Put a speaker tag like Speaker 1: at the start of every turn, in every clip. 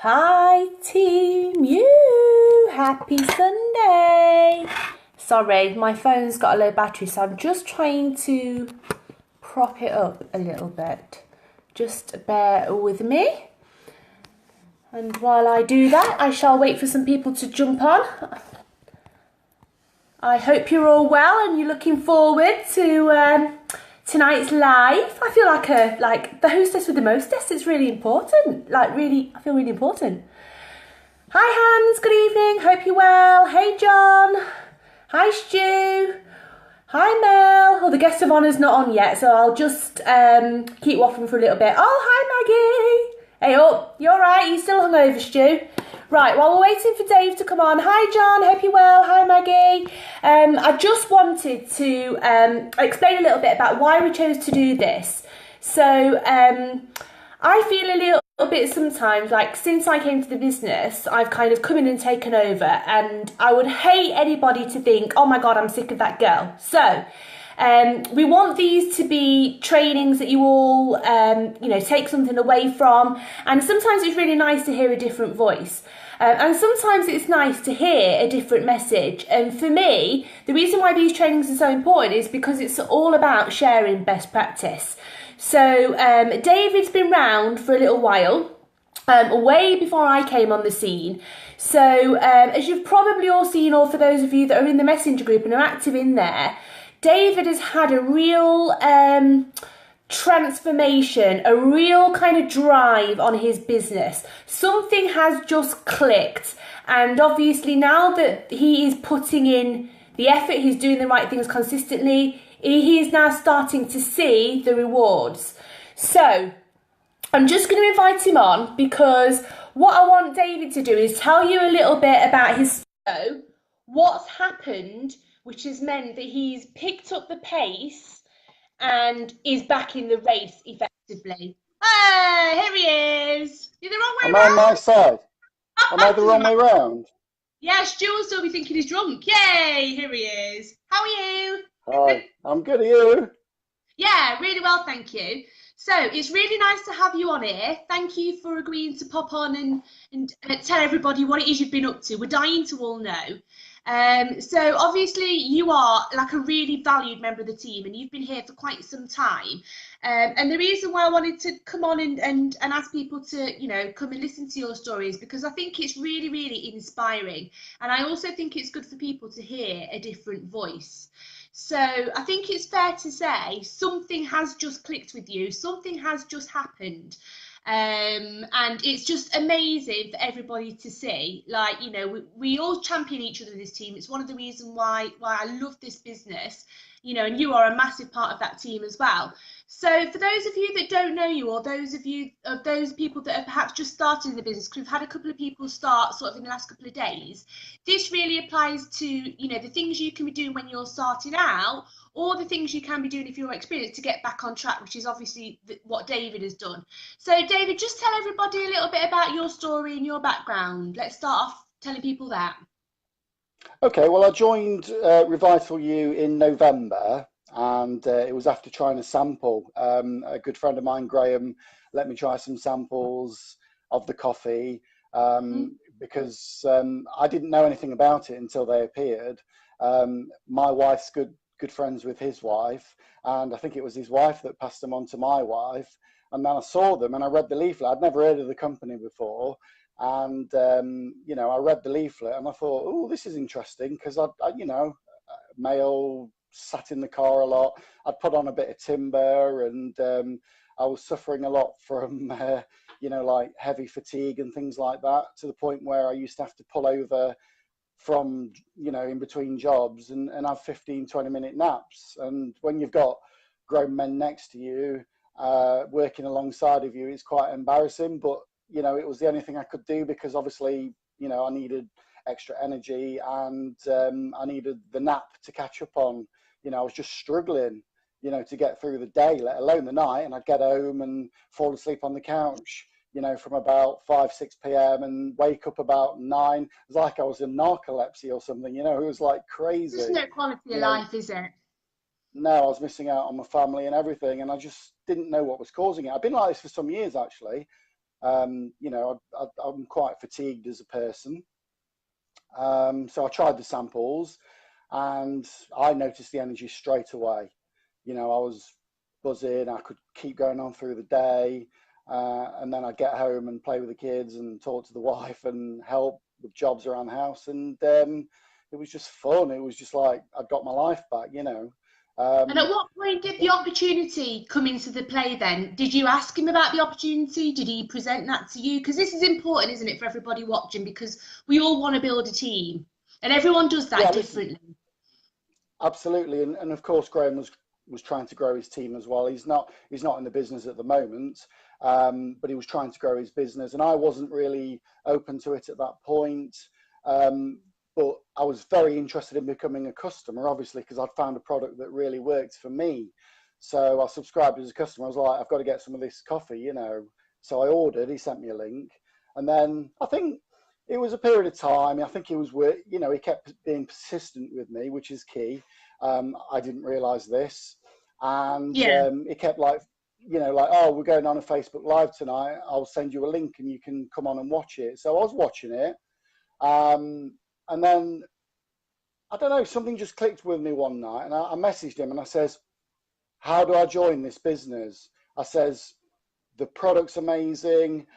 Speaker 1: Hi, team, you! Happy Sunday! Sorry, my phone's got a low battery, so I'm just trying to prop it up a little bit. Just bear with me. And while I do that, I shall wait for some people to jump on. I hope you're all well and you're looking forward to tonight's live. I feel like the hostess with the mostess. It's really important. I feel really important. Hi Hans, good evening. Hope you're well. Hey John. Hi Stu. Hi Mel. Oh, the guest of honour's not on yet, so I'll just keep waffling for a little bit. Oh, hi Maggie. Hey, oh, you all right? You still hungover, Stu? Right, while we're waiting for Dave to come on. Hi John, hope you're well. Hi Maggie. I just wanted to explain a little bit about why we chose to do this. So I feel a little bit sometimes like since I came to the business, I've kind of come in and taken over, and I would hate anybody to think, oh my God, I'm sick of that girl. So we want these to be trainings that you all, take something away from. And sometimes it's really nice to hear a different voice. And sometimes it's nice to hear a different message. And for me, the reason why these trainings are so important is because it's all about sharing best practice. So David's been round for a little while. Way before I came on the scene. So as you've probably all seen, or for those of you that are in the messenger group and are active in there, David has had a real transformation, a real kind of drive on his business. Something has just clicked, and obviously now that he is putting in the effort, he's doing the right things consistently, he is now starting to see the rewards. So I'm just going to invite him on, because what I want David to do is tell you a little bit about his show, what's happened, which has meant that he's picked up the pace and is back in the race effectively. Hey, here he is. You're the wrong way
Speaker 2: Am I on my
Speaker 1: round.
Speaker 2: side? Am I the
Speaker 1: Doesn't
Speaker 2: wrong
Speaker 1: matter.
Speaker 2: way round?
Speaker 1: Yeah, Stu will still be thinking he's drunk. Yay, here he is. How are you?
Speaker 2: Hi, I'm good. Are you?
Speaker 1: Yeah, really well, thank you. So it's really nice to have you on here. Thank you for agreeing to pop on and tell everybody what it is you've been up to. We're dying to all know. So obviously you are like a really valued member of the team, and you've been here for quite some time. And the reason why I wanted to come on and ask people to, come and listen to your stories, because I think it's really, really inspiring. And I also think it's good for people to hear a different voice. So I think it's fair to say something has just clicked with you, something has just happened. And it's just amazing for everybody to see. Like, we all champion each other in this team. It's one of the reasons why I love this business, and you are a massive part of that team as well. So for those of you that don't know you, or those people that have perhaps just started in the business, because we've had a couple of people start sort of in the last couple of days, this really applies to, the things you can be doing when you're starting out, or the things you can be doing if you're experienced, to get back on track, which is obviously what David has done. So David, just tell everybody a little bit about your story and your background. Let's start off telling people that.
Speaker 2: Okay, well, I joined Revitalu in November, and it was after trying a sample. A good friend of mine, Graham, let me try some samples of the coffee because I didn't know anything about it until they appeared. My wife's good friends with his wife, and I think it was his wife that passed them on to my wife. And then I saw them and I read the leaflet. I'd never heard of the company before, and I read the leaflet and I thought, oh, this is interesting, because male, sat in the car a lot. I'd put on a bit of timber, and I was suffering a lot from like heavy fatigue and things like that, to the point where I used to have to pull over from in between jobs and have 15-20 minute naps. And when you've got grown men next to you working alongside of you, it's quite embarrassing, but it was the only thing I could do, because obviously I needed extra energy, and I needed the nap to catch up on. I was just struggling to get through the day, let alone the night. And I'd get home and fall asleep on the couch from about 5-6 p.m. and wake up about 9. It was like I was in narcolepsy or something. It was like
Speaker 1: Just
Speaker 2: crazy.
Speaker 1: no quality of
Speaker 2: you know
Speaker 1: life, is it?
Speaker 2: no, I was missing out on my family and everything, and I just didn't know what was causing it. I've been like this for some years, actually. You know, I'm quite fatigued as a person. So I tried the samples and I noticed the energy straight away. You know, I was buzzing, I could keep going on through the day. And then I'd get home and play with the kids and talk to the wife and help with jobs around the house. And it was just fun. It was just like I got my life back, you know.
Speaker 1: And at
Speaker 2: Um,
Speaker 1: what point did the opportunity come into the play then? Did you ask him about the opportunity? Did he present that to you? Because this is important, isn't it, for everybody watching? Because we all want to build a team and everyone does that
Speaker 2: yeah, listen,
Speaker 1: differently.
Speaker 2: absolutely. And of course, Graham was trying to grow his team as well. He's not in the business at the moment, but he was trying to grow his business, and I wasn't really open to it at that point. Um, but I was very interested in becoming a customer, obviously, because I'd found a product that really worked for me. So I subscribed as a customer. I was like, I've got to get some of this coffee, you know. So I ordered. He sent me a link, and then I think it was a period of time. I think he was, you know, he kept being persistent with me, which is key. I didn't realize this. And
Speaker 1: Yeah.
Speaker 2: it kept like, you know, like, oh, we're going on a Facebook Live tonight. I'll send you a link and you can come on and watch it. So I was watching it. Um, and then, I don't know, something just clicked with me one night. And I messaged him and I says, how do I join this business? I says, the product's amazing.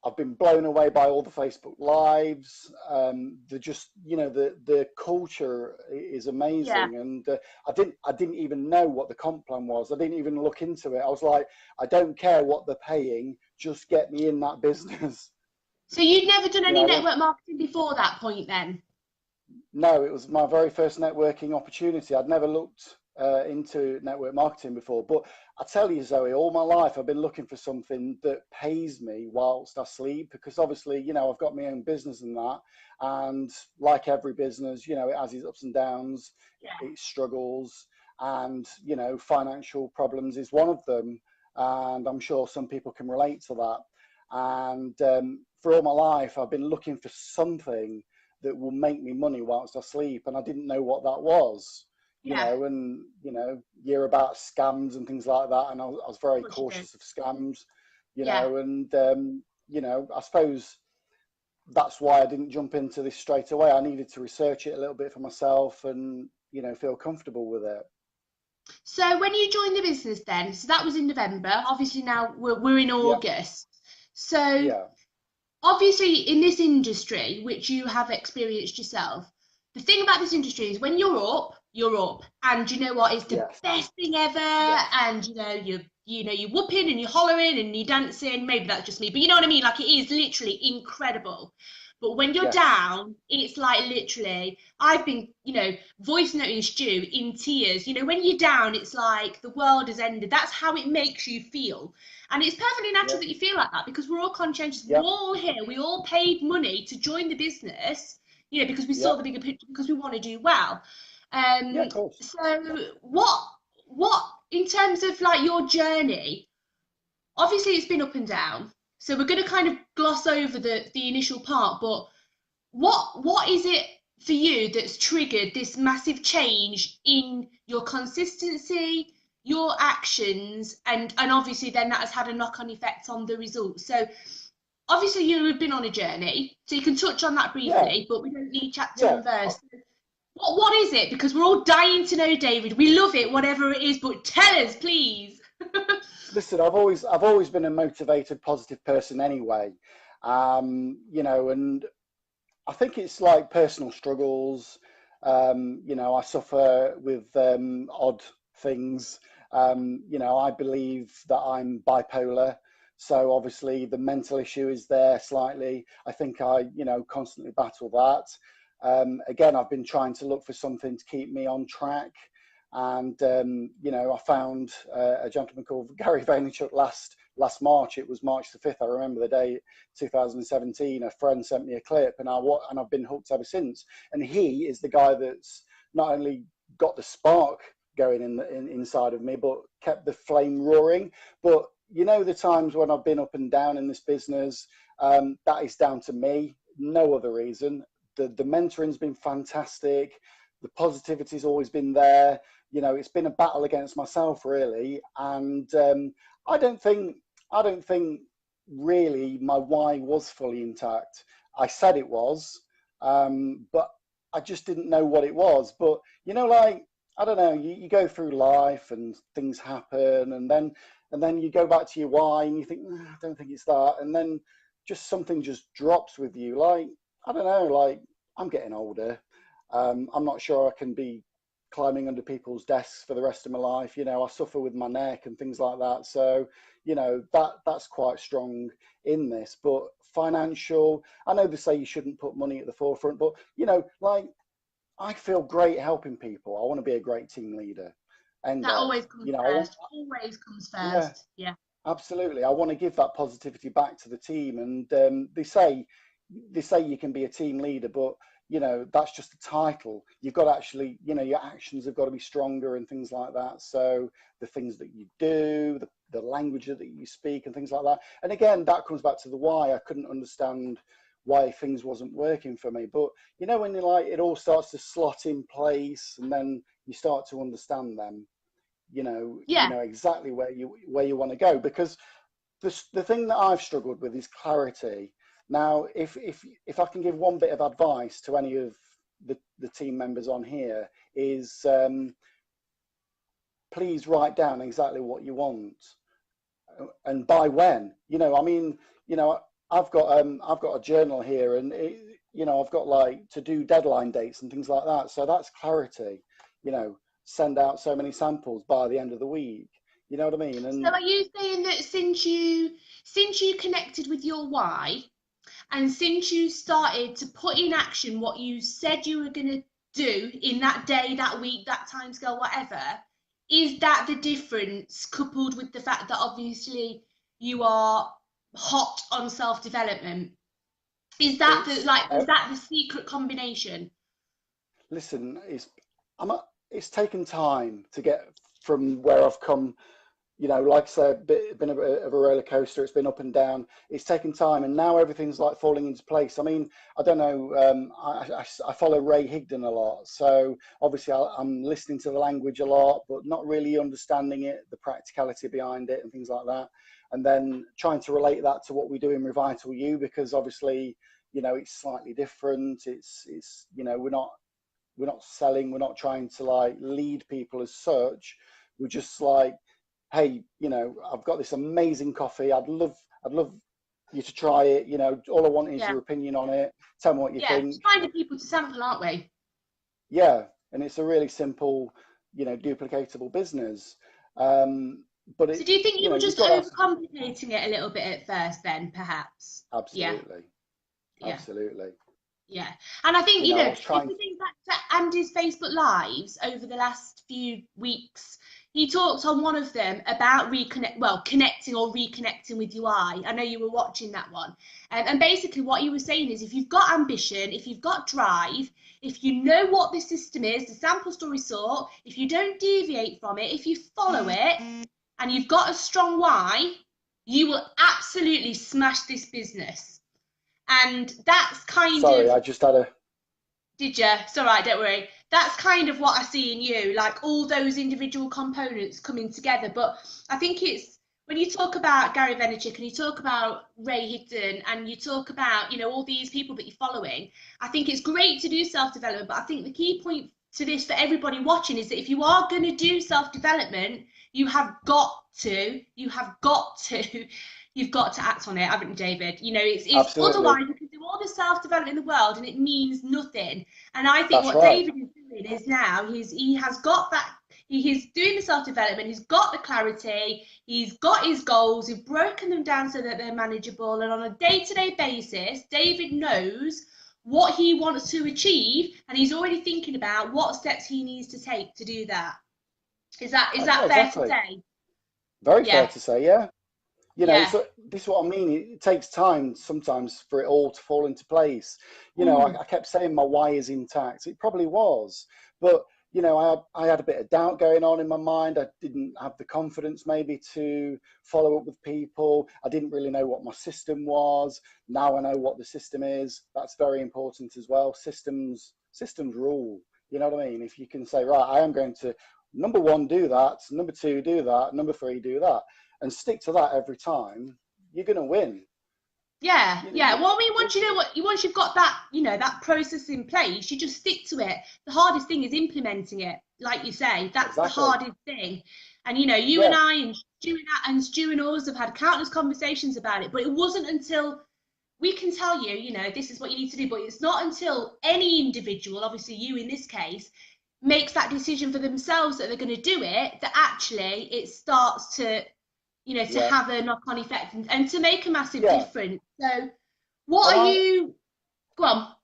Speaker 2: I've been blown away by all the Facebook lives. The just, you know, the culture is
Speaker 1: Yeah.
Speaker 2: amazing, and I didn't even know what the comp plan was. I didn't even look into it. I was like, I don't care what they're paying, just get me in that business.
Speaker 1: So you'd never done
Speaker 2: You
Speaker 1: any
Speaker 2: know, I want
Speaker 1: network marketing before that point then?
Speaker 2: No, it was my very first networking opportunity. I'd never looked into network marketing before, but I tell you, Zoe, all my life I've been looking for something that pays me whilst I sleep, because obviously, you know, I've got my own business and that, and like every business, you know, it has its ups and downs,
Speaker 1: Yeah.
Speaker 2: it struggles, and you know, financial problems is one of them, and I'm sure some people can relate to that. And for all my life, I've been looking for something that will make me money whilst I sleep, and I didn't know what that was, you
Speaker 1: Yeah.
Speaker 2: know. And you know, you hear about scams and things like that, and I was very
Speaker 1: Of course you do.
Speaker 2: cautious of scams, you
Speaker 1: Yeah.
Speaker 2: know. And you know, I suppose that's why I didn't jump into this straight away. I needed to research it a little bit for myself and, you know, feel comfortable with it.
Speaker 1: So when you joined the business then, so that was in November. Obviously now we're in
Speaker 2: Yeah,
Speaker 1: August. So
Speaker 2: yeah,
Speaker 1: obviously in this industry, which you have experienced yourself, the thing about this industry is when you're up. And you know what? It's the
Speaker 2: yes,
Speaker 1: best thing ever.
Speaker 2: yes,
Speaker 1: And you're whooping and you're hollering and you're dancing. Maybe that's just me, but you know what I mean? Like it is literally incredible. But when you're
Speaker 2: yes,
Speaker 1: down, it's like literally, I've been, voice noting Stu in tears. When you're down, it's like the world has ended. That's how it makes you feel. And it's perfectly natural
Speaker 2: yeah,
Speaker 1: that you feel like that because we're all conscientious. We're
Speaker 2: yeah,
Speaker 1: all here. We all paid money to join the business, because we
Speaker 2: yeah,
Speaker 1: saw the bigger picture, because we want to do well.
Speaker 2: yeah, of course.
Speaker 1: So what in terms of like your journey, obviously it's been up and down. So we're going to kind of gloss over the initial part, but what is it for you that's triggered this massive change in your consistency, your actions, and obviously then that has had a knock-on effect on the results. So obviously you have been on a journey, so you can touch on that
Speaker 2: Yeah,
Speaker 1: briefly, but we don't need chapter
Speaker 2: yeah.
Speaker 1: and verse. What is it? Because we're all dying to know, David. We love it, whatever it is, but tell us, please.
Speaker 2: Listen, I've always been a motivated, positive person anyway. You know, and I think it's like personal struggles. You know, I suffer with odd things. You know, I believe that I'm bipolar. So obviously the mental issue is there slightly. I think I, you know, constantly battle that. Again, I've been trying to look for something to keep me on track. And, you know, I found a gentleman called Gary Vaynerchuk last March. It was March the 5th. I remember the day, 2017. A friend sent me a clip, and I've been hooked ever since. And he is the guy that's not only got the spark going inside of me, but kept the flame roaring. But you know, the times when I've been up and down in this business, that is down to me, no other reason. The mentoring's been fantastic. The positivity's always been there. You know, it's been a battle against myself really, and I don't think really my why was fully intact. I said it was, but I just didn't know what it was. But like, I don't know, you go through life and things happen, and then you go back to your why and you think, I don't think it's that, and then just something just drops with you. Like, I don't know, like, I'm getting older. I'm not sure I can be climbing under people's desks for the rest of my life. I suffer with my neck and things like that. So, that's quite strong in this. But financial, I know they say you shouldn't put money at the forefront, but like, I feel great helping people. I want to be a great team leader. And
Speaker 3: that always comes
Speaker 2: I want,
Speaker 3: first. Always comes
Speaker 2: yeah,
Speaker 3: first. Yeah.
Speaker 2: absolutely. I want to give that positivity back to the team. And they say you can be a team leader, but that's just a title. You've got to actually, your actions have got to be stronger and things like that. So the things that you do, the language that you speak and things like that. And again, that comes back to the why. I couldn't understand why things wasn't working for me. But when you're like, it all starts to slot in place, and then you start to understand them,
Speaker 3: Yeah.
Speaker 2: exactly where you want to go. Because the thing that I've struggled with is clarity. Now, if I can give one bit of advice to any of the team members on here, is please write down exactly what you want and by when. I mean, I've got a journal here, and I've got like to do deadline dates and things like that. So that's clarity. Send out so many samples by the end of the week. You know what I mean? And
Speaker 3: So are you saying that since you connected with your why, and since you started to put in action what you said you were going to do in that day, that week, that time scale, whatever, is that the difference, coupled with the fact that obviously you are hot on self-development? Is that is that the secret combination?
Speaker 2: listen, it's taken time to get from where I've come. Like I said, been a bit of a roller coaster. It's been up and down. It's taken time, and now everything's like falling into place. I mean, I don't know. I follow Ray Higdon a lot, so obviously I'm listening to the language a lot, but not really understanding it, the practicality behind it, and things like that. And then trying to relate that to what we do in revitalu, because obviously, it's slightly different. It's we're not selling. We're not trying to like lead people as such. We're just like, hey, I've got this amazing coffee. I'd love you to try it. All I want is
Speaker 3: Yeah.
Speaker 2: your opinion on it. Tell me what you think.
Speaker 3: Just finding people to sample, aren't we?
Speaker 2: Yeah, and it's a really simple, duplicatable business. But
Speaker 3: So do you think you were
Speaker 2: you've
Speaker 3: just
Speaker 2: got to
Speaker 3: overcomplicating it a little bit at first then, perhaps?
Speaker 2: absolutely,
Speaker 3: Yeah.
Speaker 2: absolutely.
Speaker 3: Yeah. And I think,
Speaker 2: I was
Speaker 3: if
Speaker 2: trying.
Speaker 3: we think back to Andy's Facebook Lives over the last few weeks, he talked on one of them about connecting or reconnecting with your eye. I know you were watching that one. And basically what he was saying is, if you've got ambition, if you've got drive, if you know what the system is, the sample story sort, if you don't deviate from it, if you follow it, and you've got a strong why, you will absolutely smash this business. And that's kind
Speaker 2: Sorry,
Speaker 3: of,
Speaker 2: I just had a.
Speaker 3: did you? It's all right, don't worry. That's kind of what I see in you, like all those individual components coming together. But I think it's when you talk about Gary Vaynerchuk and you talk about Ray Higdon and you talk about, all these people that you're following, I think it's great to do self-development. But I think the key point to this for everybody watching is that if you are going to do self-development, you've got to act on it, haven't you, David? It's
Speaker 2: Absolutely.
Speaker 3: otherwise you can do all the self-development in the world and it means nothing. And I think
Speaker 2: That's
Speaker 3: what
Speaker 2: right.
Speaker 3: David is doing is now he has got that. He's doing the self-development. He's got the clarity. He's got his goals. He's broken them down so that they're manageable. And on a day-to-day basis, David knows what he wants to achieve, and he's already thinking about what steps he needs to take to do that. Is that
Speaker 2: Yeah,
Speaker 3: fair
Speaker 2: exactly.
Speaker 3: to say?
Speaker 2: Very
Speaker 3: Yeah.
Speaker 2: fair to say, yeah.
Speaker 3: Yeah.
Speaker 2: So this is what I mean. It takes time sometimes for it all to fall into place. I kept saying my why is intact. It probably was, but I had a bit of doubt going on in my mind. I didn't have the confidence maybe to follow up with people. I didn't really know what my system was. Now I know what the system is. That's very important as well. Systems rule. You know what I mean? If you can say, right, I am going to, number one, do that. Number two, do that. Number three, do that. And stick to that every time, you're going to win.
Speaker 3: Yeah,
Speaker 2: You know,
Speaker 3: yeah. Well, I mean, once you've got that, that process in place, you just stick to it. The hardest thing is implementing it, like you say. That's the
Speaker 2: exactly.
Speaker 3: hardest thing. And you and I and Stu and us have had countless conversations about it, but it wasn't until we can tell you, this is what you need to do, but it's not until any individual, obviously you in this case, makes that decision for themselves that they're going to do it, that actually it starts to to have a knock-on effect and to make a massive difference. So what are you, go on.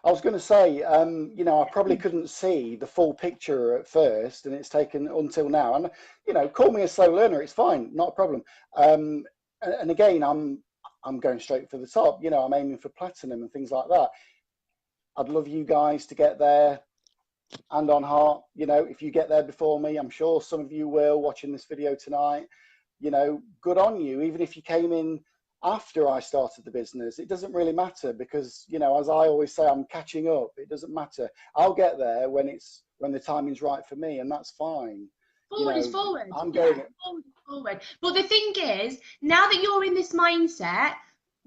Speaker 2: I was going to say, I probably couldn't see the full picture at first, and it's taken until now. And call me a slow learner; it's fine, not a problem. And again, I'm going straight for the top. I'm aiming for platinum and things like that. I'd love you guys to get there. And on heart, if you get there before me, I'm sure some of you will watching this video tonight. Good on you. Even if you came in after I started the business, it doesn't really matter because, as I always say, I'm catching up. It doesn't matter. I'll get there when the timing's right for me, and that's fine.
Speaker 3: Forward is forward.
Speaker 2: I'm going
Speaker 3: forward. But the thing is, now that you're in this mindset,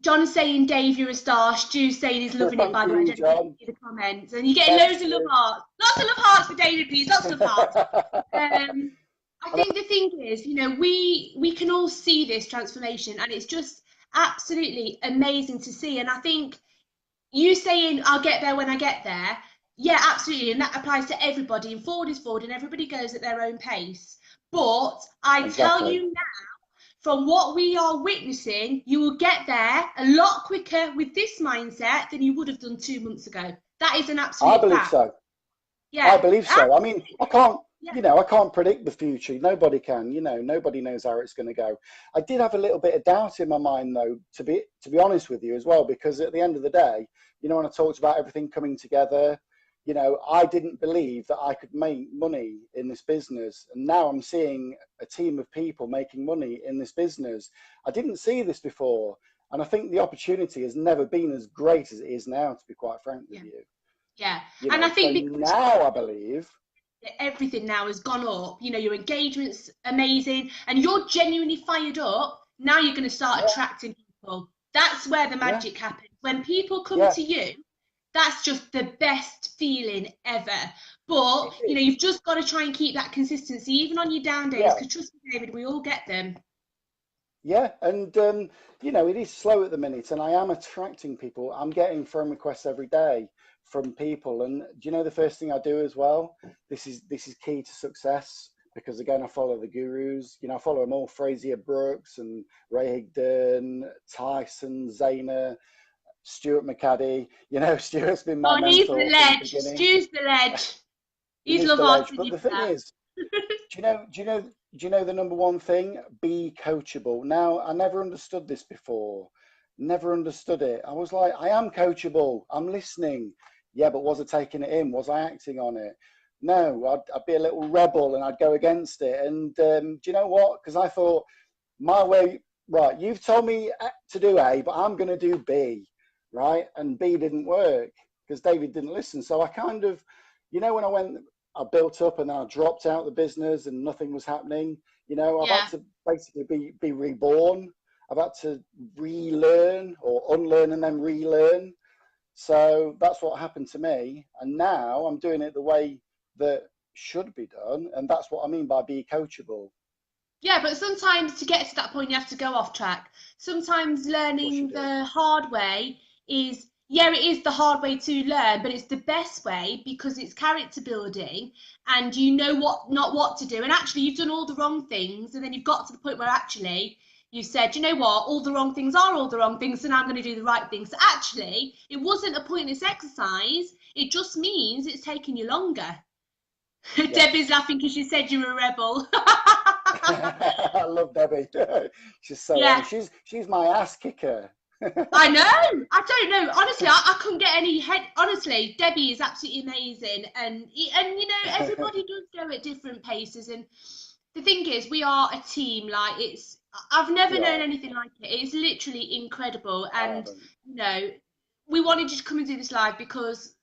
Speaker 3: John's saying, Dave, you're a star. Stu's saying he's loving it, by the way. I don't see the comments. And you're getting loads of love hearts. Lots of love hearts for David, please. Lots of hearts. I think the thing is, we can all see this transformation, and it's just absolutely amazing to see. And I think you saying, I'll get there when I get there, yeah, absolutely. And that applies to everybody. And forward is forward, and everybody goes at their own pace. But I tell you now, from what we are witnessing, you will get there a lot quicker with this mindset than you would have done 2 months ago. That is an absolute fact.
Speaker 2: I believe so.
Speaker 3: Yeah,
Speaker 2: I believe so. I mean, I can't, I can't predict the future. Nobody can, nobody knows how it's going to go. I did have a little bit of doubt in my mind, though, to be honest with you as well, because at the end of the day, when I talked about everything coming together, I didn't believe that I could make money in this business. And now I'm seeing a team of people making money in this business. I didn't see this before. And I think the opportunity has never been as great as it is now, to be quite frank with you.
Speaker 3: Yeah. And I think
Speaker 2: so now I believe
Speaker 3: everything now has gone up. Your engagement's amazing and you're genuinely fired up. Now you're going to start attracting people. That's where the magic happens. When people come to you, that's just the best feeling ever. But, you've just got to try and keep that consistency, even on your down days, because trust me, David, we all get them.
Speaker 2: Yeah, and, it is slow at the minute, and I am attracting people. I'm getting friend requests every day from people. And do you know the first thing I do as well? This is key to success, because, again, I follow the gurus. I follow them all, Frazier Brooks and Ray Higdon, Tyson, Zayna, Stuart McCaddy. Stuart's been my mentor.
Speaker 3: He's the ledge. Stu's the ledge. He's love hearted.
Speaker 2: But the thing is, do you know the number one thing? Be coachable. Now, I never understood this before. Never understood it. I was like, I am coachable. I'm listening. Yeah, but was I taking it in? Was I acting on it? No, I'd be a little rebel and I'd go against it. And do you know what? Because I thought, my way, right, you've told me to do A, but I'm going to do B. Right, and B didn't work because David didn't listen. So I kind of, when I built up and then I dropped out the business and nothing was happening. I've had to basically be reborn. I've had to relearn or unlearn and then relearn. So that's what happened to me, and now I'm doing it the way that should be done, and that's what I mean by be coachable.
Speaker 3: Yeah, but sometimes to get to that point, you have to go off track. Sometimes learning the hard way is, it is the hard way to learn, but it's the best way because it's character building and you know not what to do. And actually, you've done all the wrong things, and then you've got to the point where actually you said, you know what, all the wrong things are all the wrong things, so now I'm going to do the right thing. So actually, it wasn't a pointless exercise. It just means it's taking you longer. Yeah. Debbie's laughing because she said you were a rebel.
Speaker 2: I love Debbie. She's so she's my ass kicker.
Speaker 3: I know. I don't know. Honestly, I couldn't get any head. Honestly, Debbie is absolutely amazing, and everybody does go at different paces. And the thing is, we are a team. Like I've never known anything like it. It's literally incredible. And we wanted you to come and do this live because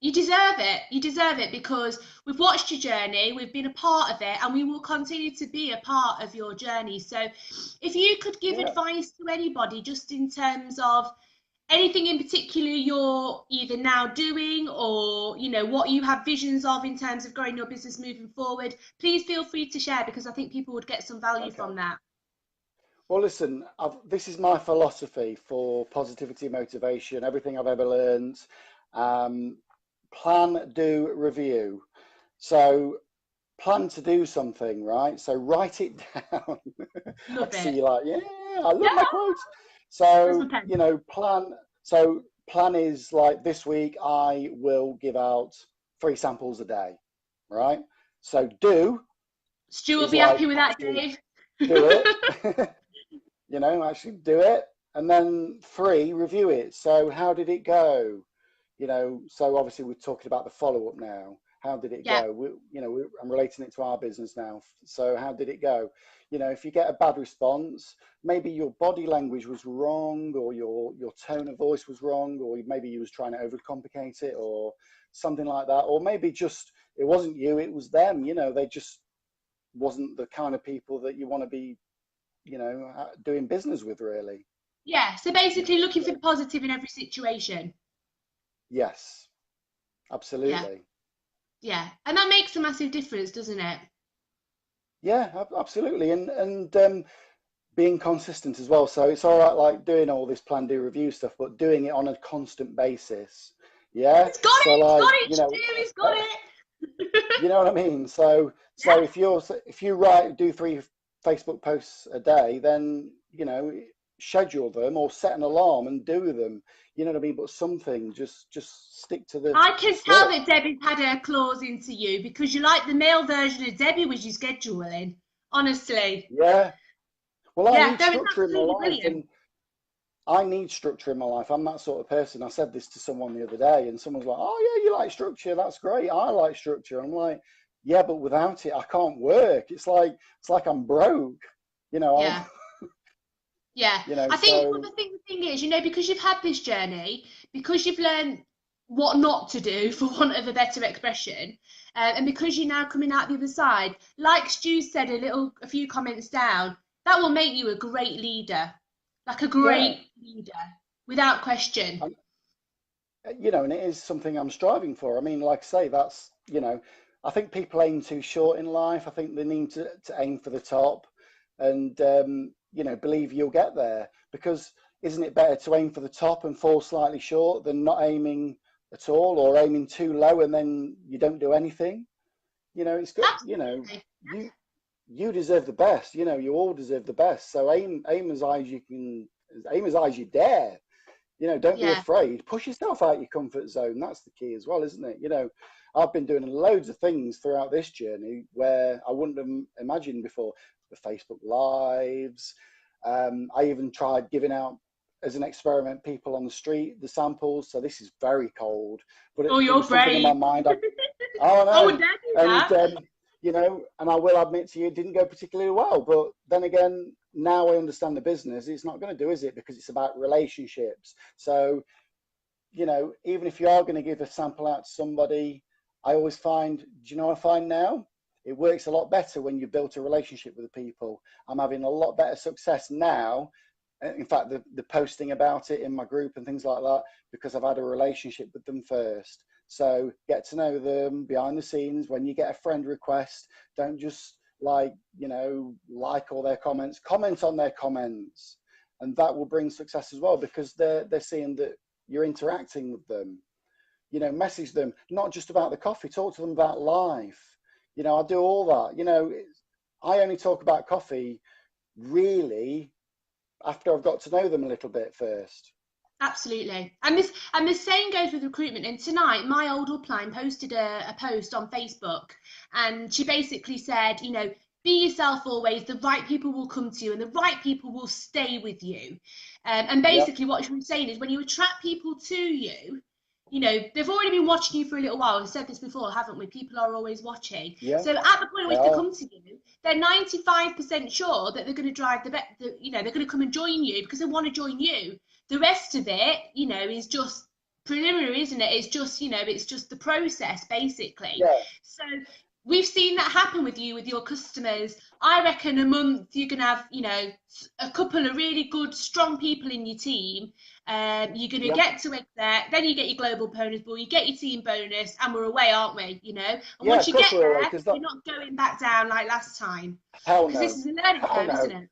Speaker 3: You deserve it. You deserve it because we've watched your journey, we've been a part of it, and we will continue to be a part of your journey. So if you could give
Speaker 2: Yeah.
Speaker 3: advice to anybody just in terms of anything in particular you're either now doing or, you know, what you have visions of in terms of growing your business moving forward, please feel free to share because I think people would get some value
Speaker 2: Okay.
Speaker 3: from that.
Speaker 2: Well, listen, this is my philosophy for positivity, motivation, everything I've ever learned. Plan, do, review. So plan to do something, right? So write it down. I
Speaker 3: Love
Speaker 2: see
Speaker 3: it.
Speaker 2: you like, yeah, I love
Speaker 3: Yeah,
Speaker 2: my quotes.
Speaker 3: that's my
Speaker 2: So,
Speaker 3: pen.
Speaker 2: you know, plan. So plan is like this week I will give out 3 samples a day, right? So do
Speaker 3: Stu will
Speaker 2: is
Speaker 3: be
Speaker 2: like
Speaker 3: happy with that,
Speaker 2: actually
Speaker 3: Dave.
Speaker 2: do it. You know, actually do it. And then 3, review it. So how did it go? You know, so obviously we're talking about the follow-up now. How did it
Speaker 3: Yeah,
Speaker 2: go? I'm relating it to our business now. So how did it go? You know, if you get a bad response, maybe your body language was wrong, or your tone of voice was wrong, or maybe you was trying to overcomplicate it, or something like that, or maybe just it wasn't you, it was them. You know, they just wasn't the kind of people that you want to be, doing business with, really.
Speaker 3: yeah. So
Speaker 2: You
Speaker 3: basically
Speaker 2: know,
Speaker 3: looking for
Speaker 2: so
Speaker 3: the positive in every situation.
Speaker 2: yes,
Speaker 3: Yeah,
Speaker 2: absolutely.
Speaker 3: yeah. And that makes a massive difference, doesn't it?
Speaker 2: Yeah, absolutely. And being consistent as well. So it's all right, like doing all this plan, do, review stuff, but doing it on a constant basis. Yeah.
Speaker 3: He's got
Speaker 2: So
Speaker 3: it, he's got
Speaker 2: like,
Speaker 3: it, Stu, he's got
Speaker 2: you
Speaker 3: it.
Speaker 2: know what I mean? So
Speaker 3: Yeah,
Speaker 2: if you do 3 Facebook posts a day, then schedule them or set an alarm and do them. You know what I mean? But something, just stick to the
Speaker 3: I can tell
Speaker 2: script.
Speaker 3: that Debbie's had her claws into you because you're like the male version of Debbie with your scheduling. Honestly.
Speaker 2: Yeah. Well, I
Speaker 3: Yeah,
Speaker 2: need
Speaker 3: no, it's
Speaker 2: structure in my
Speaker 3: absolutely
Speaker 2: life,
Speaker 3: brilliant.
Speaker 2: and I need structure in my life. I'm that sort of person. I said this to someone the other day, and someone's like, "Oh yeah, you like structure? That's great. I like structure." I'm like, "Yeah, but without it, I can't work. It's like I'm broke, you know."
Speaker 3: Yeah. Yeah, I think but
Speaker 2: So
Speaker 3: the thing is, you know, because you've had this journey, because you've learned what not to do, for want of a better expression, and because you're now coming out the other side, like Stu said a few comments down, that will make you a great leader, like a
Speaker 2: yeah,
Speaker 3: great leader, without question.
Speaker 2: and and it is something I'm striving for. I mean, like I say, I think people aim too short in life. I think they need to aim for the top, and believe you'll get there. Because isn't it better to aim for the top and fall slightly short than not aiming at all, or aiming too low and then you don't do anything? It's got,
Speaker 3: Absolutely.
Speaker 2: you you deserve the best. You all deserve the best. So aim as high as you can, aim as high as you dare. Don't be
Speaker 3: Yeah.
Speaker 2: afraid. Push yourself out your comfort zone. That's the key as well, isn't it? I've been doing loads of things throughout this journey where I wouldn't have imagined before. The Facebook Lives. I even tried giving out as an experiment people on the street the samples. So this is very cold, but
Speaker 3: Oh,
Speaker 2: it
Speaker 3: you're
Speaker 2: was something in my
Speaker 3: brave.
Speaker 2: mind. Oh
Speaker 3: I
Speaker 2: no,
Speaker 3: would never do
Speaker 2: and
Speaker 3: that.
Speaker 2: and I will admit to you, it didn't go particularly well. But then again, now I understand the business. It's not going to do, is it? Because it's about relationships. So even if you are going to give a sample out to somebody, I always find, do you know what I find now? It works a lot better when you built a relationship with the people. I'm having a lot better success now. In fact, the posting about it in my group and things like that, because I've had a relationship with them first. So get to know them behind the scenes. When you get a friend request, don't just like all their comments. Comment on their comments, and that will bring success as well, because they're seeing that you're interacting with them. Message them, not just about the coffee, talk to them about life. I do all that. I only talk about coffee really after I've got to know them a little bit first.
Speaker 3: Absolutely. And the same goes with recruitment. And tonight, my old upline posted a post on Facebook, and she basically said, you know, be yourself always. The right people will come to you, and the right people will stay with you. And
Speaker 2: Yep.
Speaker 3: basically, what she was saying is, when you attract people to you, you know, they've already been watching you for a little while. We've said this before, haven't we? People are always watching.
Speaker 2: Yeah,
Speaker 3: So at the point at
Speaker 2: they
Speaker 3: which they
Speaker 2: are.
Speaker 3: come to you, they're 95% sure that they're going to drive you know, they're going to come and join you because they want to join you. The rest of it, you know, is just preliminary, isn't it? It's just, you know, it's just the process basically.
Speaker 2: Yeah.
Speaker 3: So we've seen that happen with you, with your customers. I reckon a month you're gonna have, you know, a couple of really good, strong people in your team. You're gonna get to exec, then you get your global bonus ball, you get your team bonus, and we're away, aren't we? You know, and
Speaker 2: Yeah,
Speaker 3: once
Speaker 2: of
Speaker 3: you
Speaker 2: course
Speaker 3: get
Speaker 2: we're away,
Speaker 3: there,
Speaker 2: 'cause
Speaker 3: you're not going back down like last time.
Speaker 2: hell
Speaker 3: Because this
Speaker 2: no.
Speaker 3: is a learning
Speaker 2: Hell
Speaker 3: curve,
Speaker 2: no.
Speaker 3: isn't it?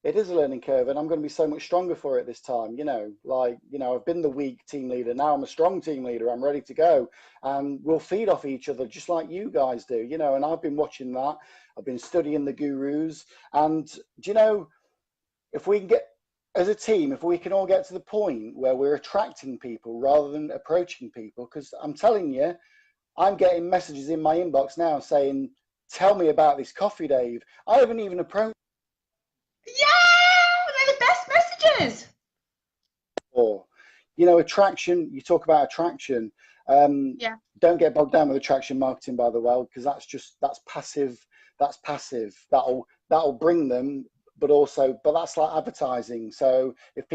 Speaker 2: It is a learning curve, and I'm going to be so much stronger for it this time. You know, like, you know, I've been the weak team leader. Now I'm a strong team leader. I'm ready to go. And we'll feed off each other just like you guys do, you know. And I've been watching that. I've been studying the gurus. And, do you know, if we can get, as a team, if we can all get to the point where we're attracting people rather than approaching people, because I'm telling you, I'm getting messages in my inbox now saying, tell me about this coffee, Dave. I haven't even approached.
Speaker 3: Yeah, they're the best messages.
Speaker 2: Or, you know, attraction, you talk about attraction.
Speaker 3: Yeah.
Speaker 2: Don't get bogged down with attraction marketing, by the way, because that's passive. That'll bring them, but that's like advertising. So if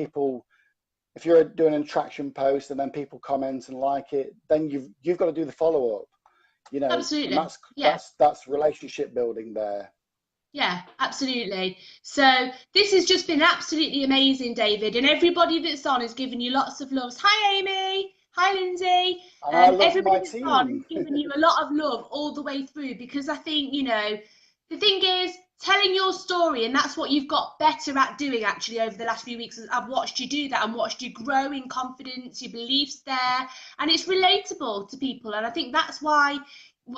Speaker 2: you're doing an attraction post and then people comment and like it, then you've got to do the follow up, you know.
Speaker 3: Absolutely.
Speaker 2: And that's relationship building there.
Speaker 3: Yeah, absolutely. So this has just been absolutely amazing, David, and everybody that's on is giving you lots of loves. Hi, Amy. Hi, Lindsay.
Speaker 2: And I love
Speaker 3: Everybody
Speaker 2: my
Speaker 3: that's
Speaker 2: team.
Speaker 3: on is giving you a lot of love all the way through, because I think, you know, the thing is telling your story, and that's what you've got better at doing actually over the last few weeks. I've watched you do that and watched you grow in confidence, your beliefs there, and it's relatable to people. And I think that's why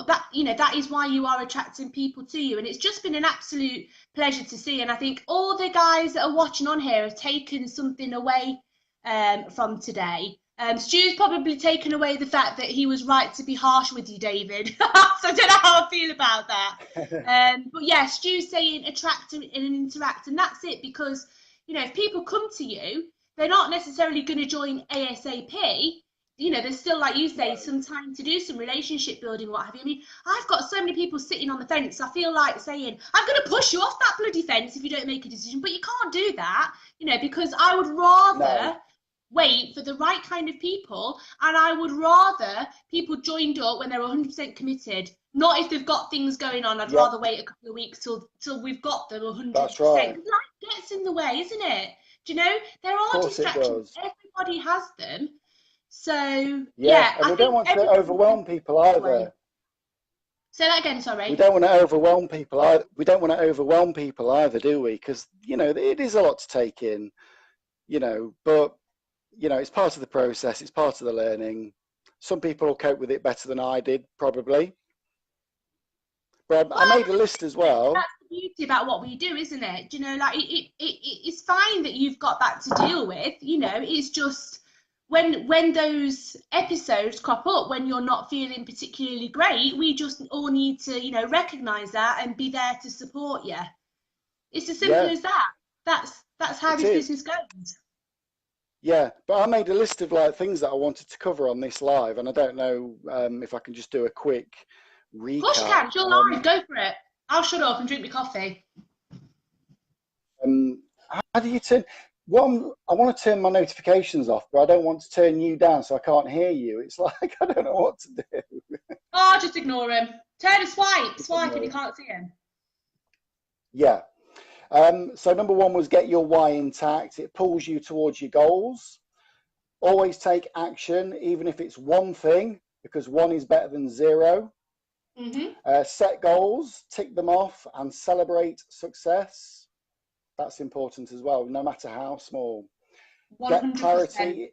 Speaker 3: that is why you are attracting people to you, and it's just been an absolute pleasure to see. And I think all the guys that are watching on here have taken something away from today. Stu's probably taken away the fact that he was right to be harsh with you, David. So I don't know how I feel about that. But yeah, Stu's saying attract and interact, and that's it. Because, you know, if people come to you, they're not necessarily going to join ASAP. You know, there's still, like you say, some time to do some relationship building, what have you. I mean, I've got so many people sitting on the fence. I feel like saying, I'm going to push you off that bloody fence if you don't make a decision. But you can't do that, you know, because I would rather wait for the right kind of people, and I would rather people joined up when they're 100% committed. Not if they've got things going on. I'd rather wait a couple of weeks till we've got them 100%.
Speaker 2: That's right.
Speaker 3: Life gets in the way, isn't it? Do you know? There are distractions. Everybody has them. So and
Speaker 2: we don't want to overwhelm people either.
Speaker 3: Say that again, sorry.
Speaker 2: We don't want to overwhelm people either. Do we? Because, you know, it is a lot to take in, you know, but, you know, it's part of the process. It's part of the learning. Some people will cope with it better than I did, probably. But I made a list as well.
Speaker 3: That's the beauty about what we do, isn't it? Do you know, like it's fine that you've got that to deal with. You know, it's just when those episodes crop up when you're not feeling particularly great, we just all need to, you know, recognize that and be there to support you. It's as simple as that. That's how this business goes.
Speaker 2: Yeah, but I made a list of like things that I wanted to cover on this live, and I don't know if I can just do a quick recap.
Speaker 3: Of course you can. You're live. Go for it. I'll shut up and drink my coffee.
Speaker 2: How do you turn? I want to turn my notifications off, but I don't want to turn you down, so I can't hear you. It's like I don't know what to do.
Speaker 3: Oh, just ignore him. Turn a swipe, and you can't see him.
Speaker 2: Yeah. So number one was get your why intact. It pulls you towards your goals. Always take action, even if it's one thing, because one is better than zero. Set goals, tick them off, and celebrate success. That's important as well, no matter how small.
Speaker 3: 100%.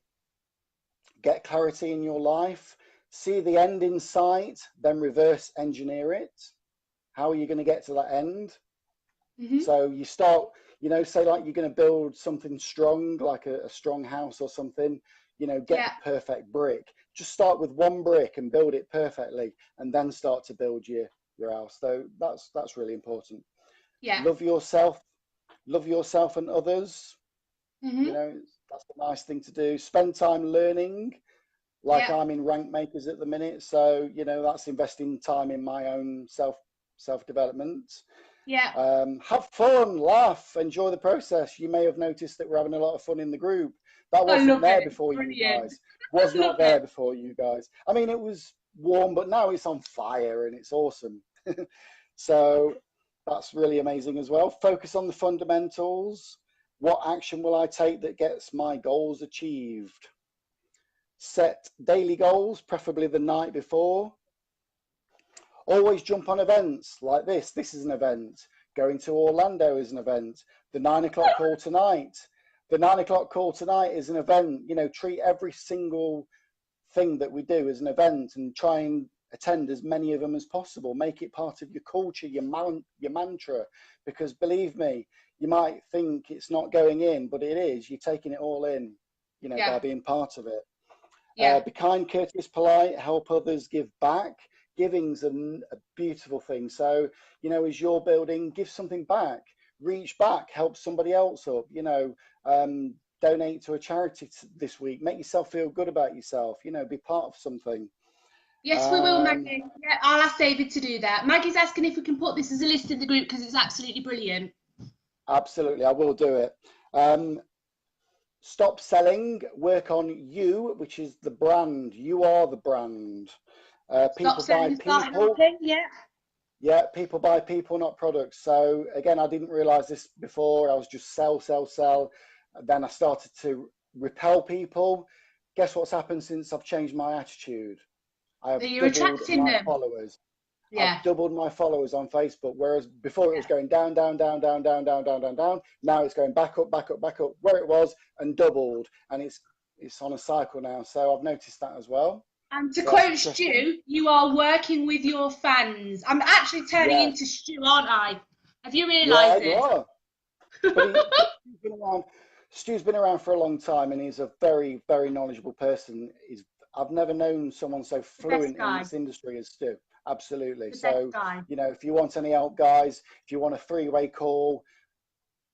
Speaker 2: Get clarity in your life. See the end in sight, then reverse engineer it. How are you going to get to that end? So you start, you know, say like you're going to build something strong, like a strong house or something, you know, get the perfect brick. Just start with one brick and build it perfectly, and then start to build your house. So that's really important. Love yourself and others. You know, that's a nice thing to do. Spend time learning, like I'm in Rank Makers at the minute, so, you know, that's investing time in my own self-development. Have fun, laugh, enjoy the process. You may have noticed that we're having a lot of fun in the group. That wasn't there before you guys. Was not there before, you guys. I mean, it was warm, but now it's on fire and it's awesome. So that's really amazing as well. Focus on the fundamentals. What action will I take that gets my goals achieved? Set daily goals, preferably the night before. Always jump on events like this. This is an event. Going to Orlando is an event. The 9 o'clock call tonight. The 9 o'clock call tonight is an event. You know, treat every single thing that we do as an event and try and attend as many of them as possible. Make it part of your culture, your mantra, because believe me, you might think it's not going in, but it is. You're taking it all in, you know, by being part of it. Be kind, courteous, polite, help others, give back. Giving's a beautiful thing. So, you know, as you're building, give something back, reach back, help somebody else up, you know, donate to a charity this week, make yourself feel good about yourself, you know, be part of something.
Speaker 3: Yes, we will, Maggie. Yeah, I'll ask David to do that. Maggie's asking if we can put this as a list in the group because it's absolutely brilliant.
Speaker 2: Absolutely, I will do it. Stop selling, work on you, which is the brand. You are the brand. People buy people. Yeah, people buy people, not products. So again, I didn't realize this before. I was just sell, sell, sell. Then I started to repel people. Guess what's happened since I've changed my attitude? I have doubled my followers. I've doubled my followers on Facebook, whereas before it was going down, down, down, down, down, down, down, down, down. Now it's going back up, back up, back up where it was and doubled, and it's on a cycle now. So I've noticed that as well.
Speaker 3: And to quote Stu, you are working with your fans. I'm actually turning into Stu, aren't I? Have you realised this?
Speaker 2: Yeah, you are. But Stu's been around for a long time, and he's a very, very knowledgeable person. I've never known someone so fluent in this industry as Stu. Absolutely. So, you know, if you want any help, guys, if you want a three-way call,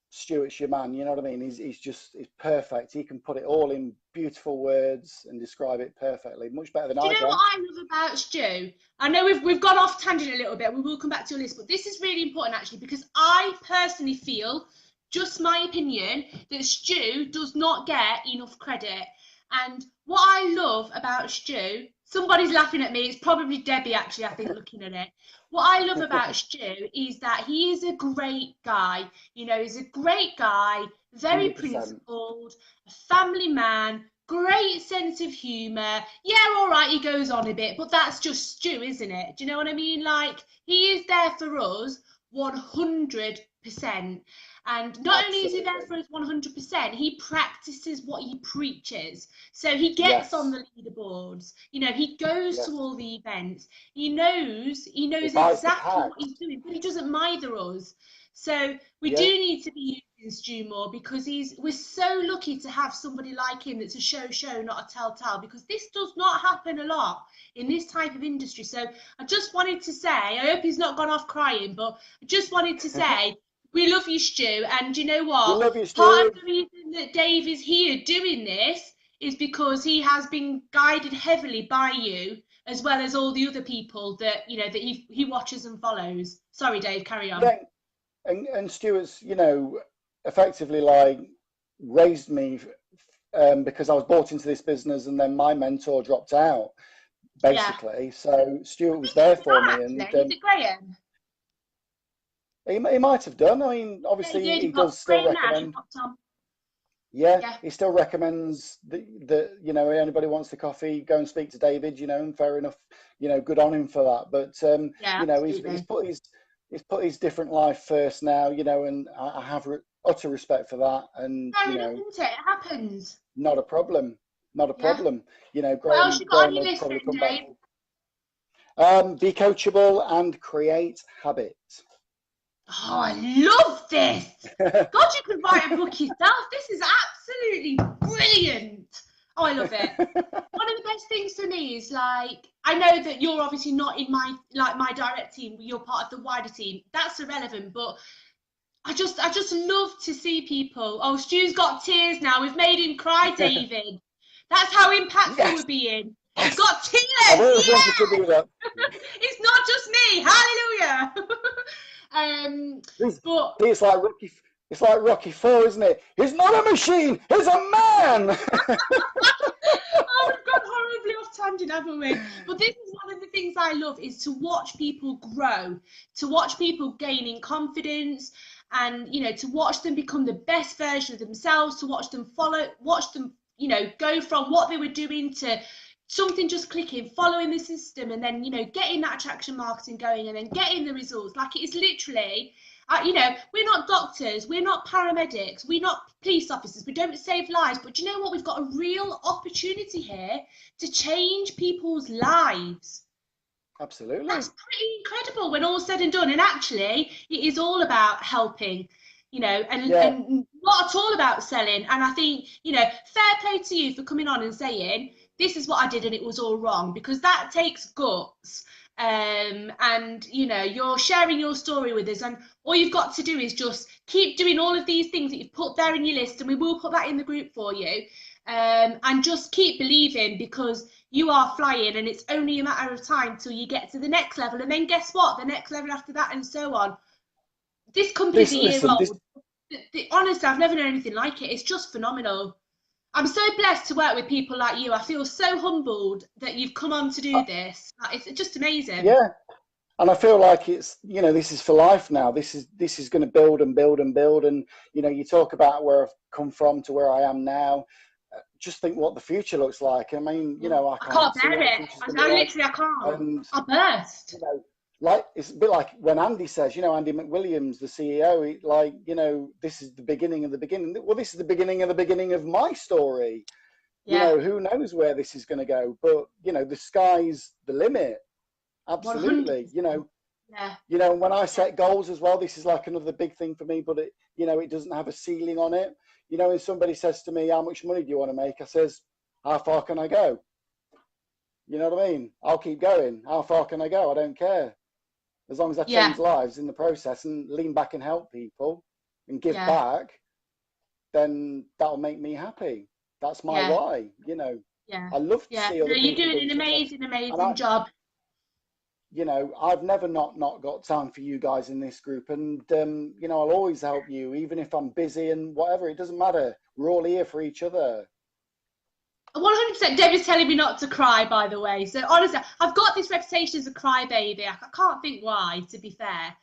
Speaker 2: Stuart's your man. You know what I mean? He's perfect. He can put it all in beautiful words and describe it perfectly, much better than I can.
Speaker 3: Do you know what I love about Stu? I know we've gone off tangent a little bit. We will come back to your list, but this is really important actually, because I personally feel, just my opinion, that Stu does not get enough credit. And what I love about Stu, somebody's laughing at me, it's probably Debbie actually, I think, looking at it. What I love about Stu is that he is a great guy. You know, he's a great guy, very 100%. Principled, a family man, great sense of humour. Yeah, all right, he goes on a bit, but that's just Stu, isn't it? Do you know what I mean? Like, he is there for us 100%. And not only is he there for us 100%, he practices what he preaches. So he gets on the leaderboards. You know, he goes to all the events. He knows exactly what he's doing, but he doesn't mither us. So we do need to be using Stu more, because we're so lucky to have somebody like him that's a show, not a tell, because this does not happen a lot in this type of industry. So I just wanted to say, I hope he's not gone off crying, but I just wanted to say, we love you, Stu, and you know what?
Speaker 2: We love you, Stu.
Speaker 3: Part of the reason that Dave is here doing this is because he has been guided heavily by you, as well as all the other people that, you know, that he watches and follows. Sorry, Dave, carry on.
Speaker 2: Yeah, and Stuart's, you know, effectively like raised me because I was brought into this business and then my mentor dropped out, basically. Yeah. So Stuart was there for me. And
Speaker 3: is it Graham?
Speaker 2: He might have done. I mean, obviously, he does still recommend. Yeah, he still recommends that, you know, anybody wants the coffee, go and speak to David, you know, and fair enough, you know, good on him for that. But, you know, he's put his different life first now, you know, and I have utter respect for that. And,
Speaker 3: you know, it happens.
Speaker 2: Not a problem. Not a problem. You know,
Speaker 3: Graham, what else you got on your list then, Dave?
Speaker 2: Be coachable and create habit.
Speaker 3: Oh, I love this. God, you could write a book yourself. This is absolutely brilliant. Oh, I love it. One of the best things for me is, like, I know that you're obviously not in my direct team, you're part of the wider team. That's irrelevant, but I just love to see people. Oh, Stu's got tears now. We've made him cry, David. That's how impactful we're being. He's got tears.
Speaker 2: I've always wanted to do that.
Speaker 3: It's not just me. Hallelujah. But
Speaker 2: it's like Rocky 4, isn't it? He's not a machine, he's a man.
Speaker 3: Oh, we've got tangent, haven't we? But this is one of the things I love, is to watch people grow, to watch people gaining confidence, and, you know, to watch them become the best version of themselves, to watch them you know, go from what they were doing to something just clicking, following the system, and then, you know, getting that attraction marketing going, and then getting the results. Like, it is literally, you know, we're not doctors, we're not paramedics, we're not police officers, we don't save lives, but do you know what? We've got a real opportunity here to change people's lives.
Speaker 2: Absolutely.
Speaker 3: That's pretty incredible when all's said and done. And actually, it is all about helping, you know, and not at all about selling. And I think, you know, fair play to you for coming on and saying, this is what I did and it was all wrong, because that takes guts. And, you know, you're sharing your story with us, and all you've got to do is just keep doing all of these things that you've put there in your list, and we will put that in the group for you. And just keep believing, because you are flying, and it's only a matter of time till you get to the next level, and then guess what, the next level after that, and so on. This company's a year old. Honestly, I've never known anything like it. It's just phenomenal. I'm so blessed to work with people like you. I feel so humbled that you've come on to do this. It's just amazing.
Speaker 2: Yeah, and I feel like it's, you know, this is for life now. This is going to build and build and build. And, you know, you talk about where I've come from to where I am now. Just think what the future looks like. I mean, you know, I can't
Speaker 3: bear it. I can't.
Speaker 2: And,
Speaker 3: I burst.
Speaker 2: You know, like, it's a bit like when Andy says, you know, Andy McWilliams, the CEO, like, you know, this is the beginning of the beginning. Well, this is the beginning of my story. Yeah. You know, who knows where this is going to go? But, you know, the sky's the limit. Absolutely. 100%. You know, you know, when I set goals as well, this is like another big thing for me, but it, you know, it doesn't have a ceiling on it. You know, when somebody says to me, how much money do you want to make? I says, how far can I go? You know what I mean? I'll keep going. How far can I go? I don't care. As long as I change lives in the process and lean back and help people and give back, then that'll make me happy. That's my why, you know. I love to see other people.
Speaker 3: You're doing an amazing job.
Speaker 2: You know, I've never not got time for you guys in this group, and you know, I'll always help you, even if I'm busy and whatever. It doesn't matter. We're all here for each other.
Speaker 3: 100%. Debbie's telling me not to cry, by the way. So honestly, I've got this reputation as a crybaby. I can't think why, to be fair.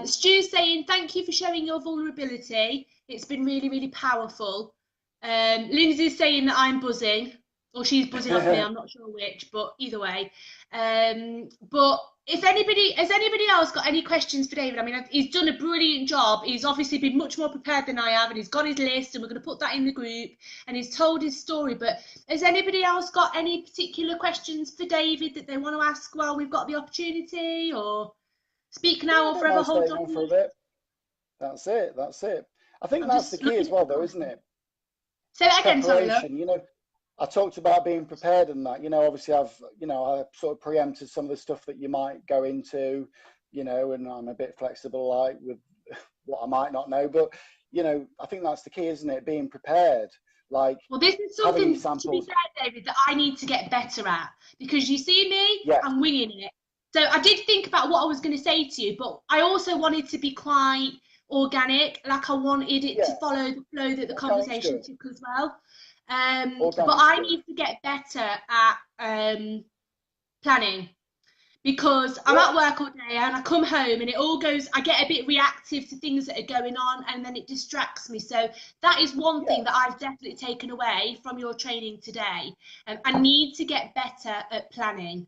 Speaker 3: Stu's saying, thank you for showing your vulnerability. It's been really, really powerful. Lindsay's saying that I'm buzzing, or she's buzzing off me. I'm not sure which, but either way. But if has anybody else got any questions for David? I mean, he's done a brilliant job. He's obviously been much more prepared than I have, and he's got his list, and we're going to put that in the group, and he's told his story. But has anybody else got any particular questions for David that they want to ask while we've got the opportunity, or speak now or forever hold on?
Speaker 2: For a bit. That's it. I think that's the key as well, though, isn't it?
Speaker 3: Say that again, sorry, love.
Speaker 2: You know, I talked about being prepared and that, you know, obviously I sort of preempted some of the stuff that you might go into, you know, and I'm a bit flexible, like, with what I might not know, but, you know, I think that's the key, isn't it? Being prepared. Like,
Speaker 3: well, this is something, to be fair, David, that I need to get better at, because you see me, I'm winging it. So I did think about what I was going to say to you, but I also wanted to be quite organic, like I wanted it to follow the flow that the conversation took as well. But I need to get better at planning, because I'm at work all day and I come home and it all goes, I get a bit reactive to things that are going on, and then it distracts me. So that is one thing that I've definitely taken away from your training today. I need to get better at planning.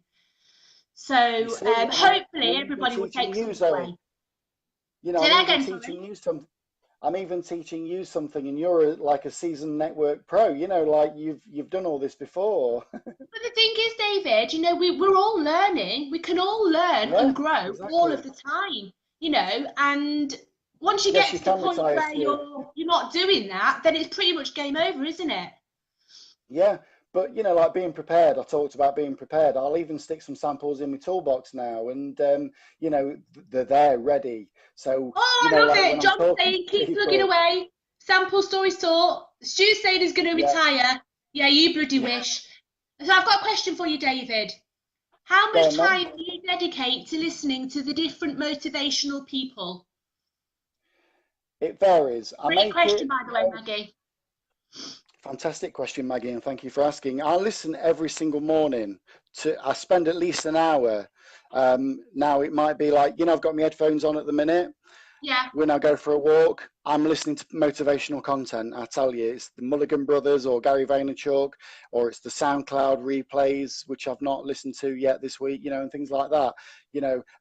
Speaker 3: So hopefully everybody will take something away.
Speaker 2: You know, I'm even teaching you something, and you're like a seasoned network pro. You know, like you've done all this before. But
Speaker 3: the thing is, David, you know, we're all learning. We can all learn and grow all of the time. You know, and once you get to the point where you're not doing that, then it's pretty much game over, isn't it?
Speaker 2: Yeah. But, you know, like being prepared, I talked about being prepared. I'll even stick some samples in my toolbox now, and, you know, they're there ready. So,
Speaker 3: I love it. John's saying, keep plugging away. Sample stories taught. Stu's saying he's going to retire. Yeah, you bloody wish. So I've got a question for you, David. How much time do you dedicate to listening to the different motivational people?
Speaker 2: It varies.
Speaker 3: Great question, by the way, Maggie.
Speaker 2: Fantastic question, Maggie, and thank you for asking. I listen every single morning. I spend at least an hour. Now it might be like, I've got my headphones on at the minute.
Speaker 3: Yeah.
Speaker 2: When I go for a walk, I'm listening to motivational content. I tell you, it's the Mulligan Brothers or Gary Vaynerchuk, or it's the SoundCloud replays, which I've not listened to yet this week, and things like that,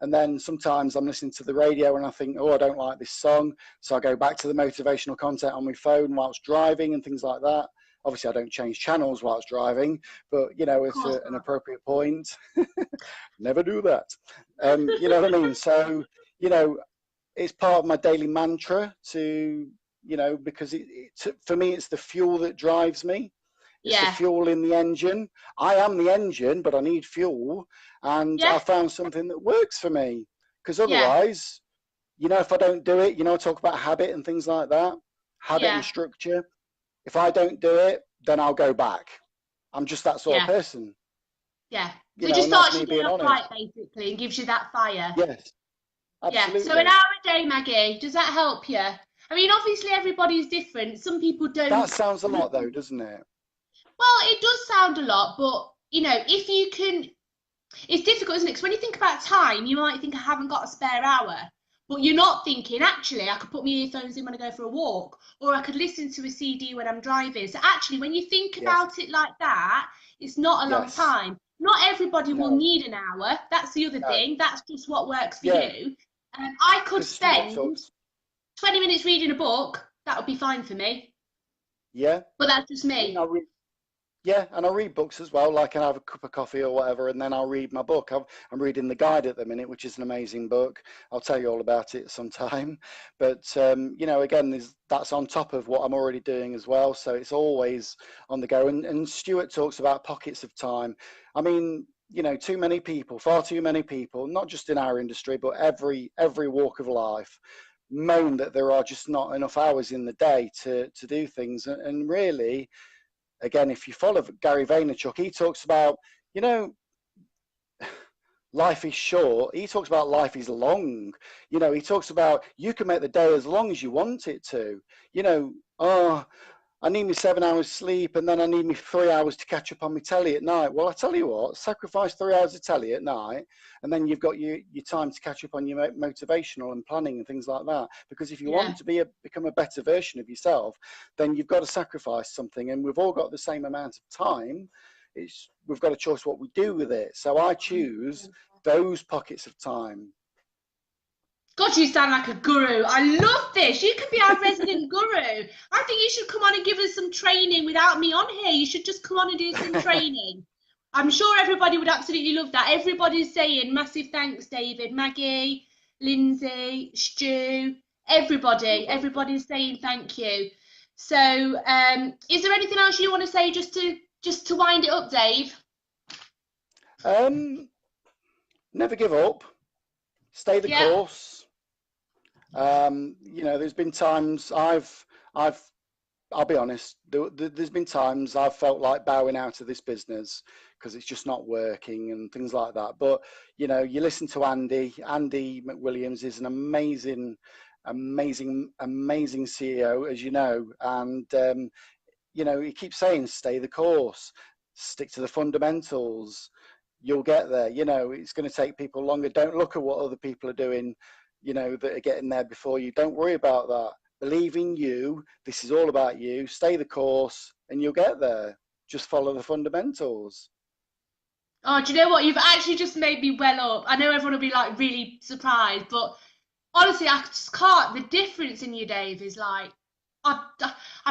Speaker 2: and then sometimes I'm listening to the radio and I think, oh, I don't like this song. So I go back to the motivational content on my phone whilst driving and things like that. Obviously, I don't change channels whilst driving, but, it's an appropriate point. Never do that. You know what I mean? So, it's part of my daily mantra to, because for me, it's the fuel that drives me. It's the fuel in the engine. I am the engine, but I need fuel. And I found something that works for me. Because otherwise, if I don't do it, I talk about habit and things like that, habit and structure. If I don't do it, then I'll go back. I'm just that sort of person.
Speaker 3: Yeah. So it just starts you doing a fight, basically, and gives you that fire.
Speaker 2: Yes. Absolutely.
Speaker 3: Yeah, so an hour a day, Maggie, does that help you? I mean, obviously everybody's different. Some people don't.
Speaker 2: That sounds a lot though, doesn't it?
Speaker 3: Well, it does sound a lot, but if you can, it's difficult, isn't it? Because when you think about time, you might think I haven't got a spare hour, but you're not thinking, actually, I could put my earphones in when I go for a walk, or I could listen to a CD when I'm driving. So actually, when you think about it like that, it's not a long time. Not everybody will need an hour. That's the other thing. That's just what works for you. I could spend 20 minutes reading a book. That would be fine for me.
Speaker 2: Yeah.
Speaker 3: But that's just me.
Speaker 2: And I read books as well. Like, I have a cup of coffee or whatever, and then I'll read my book. I'm reading The Guide at the minute, which is an amazing book. I'll tell you all about it sometime. But, again, that's on top of what I'm already doing as well. So it's always on the go. And Stuart talks about pockets of time. I mean, too many people, far too many people, not just in our industry, but every walk of life, moan that there are just not enough hours in the day to do things. And really, again, if you follow Gary Vaynerchuk, he talks about, life is short. He talks about life is long. He talks about you can make the day as long as you want it to. I need me 7 hours sleep, and then I need me 3 hours to catch up on my telly at night. Well, I tell you what, sacrifice 3 hours of telly at night, and then you've got your time to catch up on your motivational and planning and things like that. Because if you want to become a better version of yourself, then you've got to sacrifice something. And we've all got the same amount of time. We've got a choice what we do with it. So I choose those pockets of time.
Speaker 3: God, you sound like a guru. I love this. You could be our resident guru. I think you should come on and give us some training without me on here. You should just come on and do some training. I'm sure everybody would absolutely love that. Everybody's saying massive thanks, David, Maggie, Lindsay, Stu, everybody's saying thank you. So is there anything else you want to say just to wind it up, Dave?
Speaker 2: Never give up. Stay the course. There's been times I'll be honest, there's been times I've felt like bowing out of this business because it's just not working and things like that. But, you listen to Andy McWilliams is an amazing CEO, as you know. And, he keeps saying, stay the course, stick to the fundamentals. You'll get there. It's going to take people longer. Don't look at what other people are doing, that are getting there before you. Don't worry about that. Believe in you. This is all about you. Stay the course and you'll get there. Just follow the fundamentals.
Speaker 3: Oh, do you know what? You've actually just made me well up. I know everyone will be like really surprised, but honestly, I just can't. The difference in you, Dave, is like, I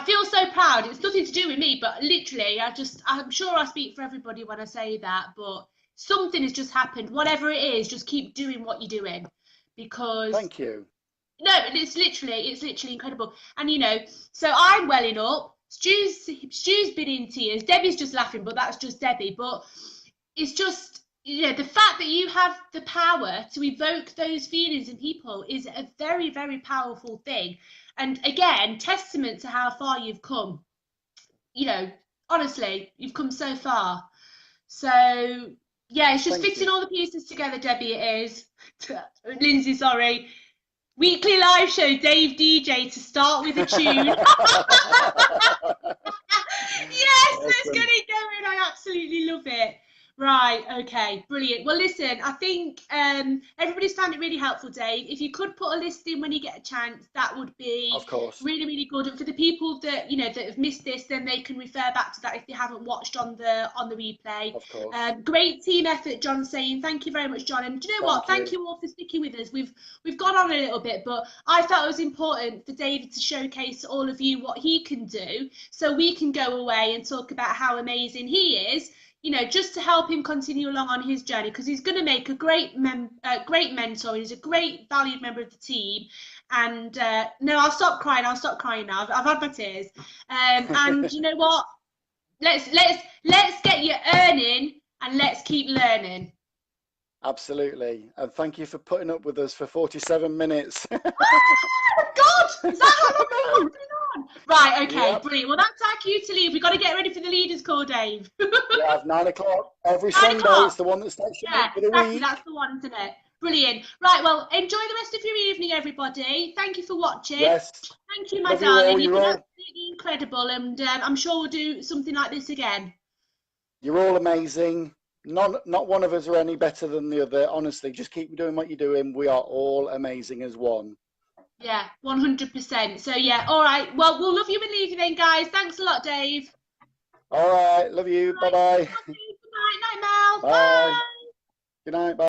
Speaker 3: feel so proud. It's nothing to do with me, but literally, I'm sure I speak for everybody when I say that, but something has just happened. Whatever it is, just keep doing what you're doing. Because
Speaker 2: thank you.
Speaker 3: No, it's literally incredible. And so I'm welling up. Stu's been in tears. Debbie's just laughing, but that's just Debbie. But it's just the fact that you have the power to evoke those feelings in people is a very, very powerful thing. And again, testament to how far you've come. Honestly, you've come so far. So yeah, it's just fitting all the pieces together, Debbie. It is. Lindsay, sorry. Weekly live show, Dave DJ, to start with a tune. Okay, brilliant. Well, listen, I think everybody's found it really helpful, Dave. If you could put a list in when you get a chance, that would be
Speaker 2: Of course.
Speaker 3: really, really good. And for the people that that have missed this, then they can refer back to that if they haven't watched on the replay.
Speaker 2: Of course.
Speaker 3: Great team effort, John saying. Thank you very much, John. And do you know what? Thank you all for sticking with us. We've gone on a little bit, but I felt it was important for David to showcase to all of you what he can do, so we can go away and talk about how amazing he is. Just to help him continue along on his journey, because he's going to make a great mentor. He's a great valued member of the team. And no, I'll stop crying now. I've had my tears. And you know what? Let's get you earning, and let's keep learning.
Speaker 2: Absolutely. And thank you for putting up with us for 47 minutes.
Speaker 3: Oh God, is that how long we've been on? Right, okay, yep. Brilliant. Well, that's our cue to leave. We've got to get ready for the leaders call, Dave.
Speaker 2: Yeah, 9 o'clock every Sunday. It's the one that starts you for the week.
Speaker 3: That's the one, isn't it? Brilliant. Right, well, enjoy the rest of your evening, everybody. Thank you for watching.
Speaker 2: Yes.
Speaker 3: Thank you, my darling. You've been absolutely incredible, and I'm sure we'll do something like this again.
Speaker 2: You're all amazing. Not one of us are any better than the other. Honestly, just keep doing what you're doing. We are all amazing as one.
Speaker 3: Yeah, 100%. So yeah, all right. Well, we'll love you and leave you then, guys. Thanks a lot, Dave.
Speaker 2: All right, love you. Bye bye.
Speaker 3: Good night, Mel.
Speaker 2: Bye. Good night. Bye.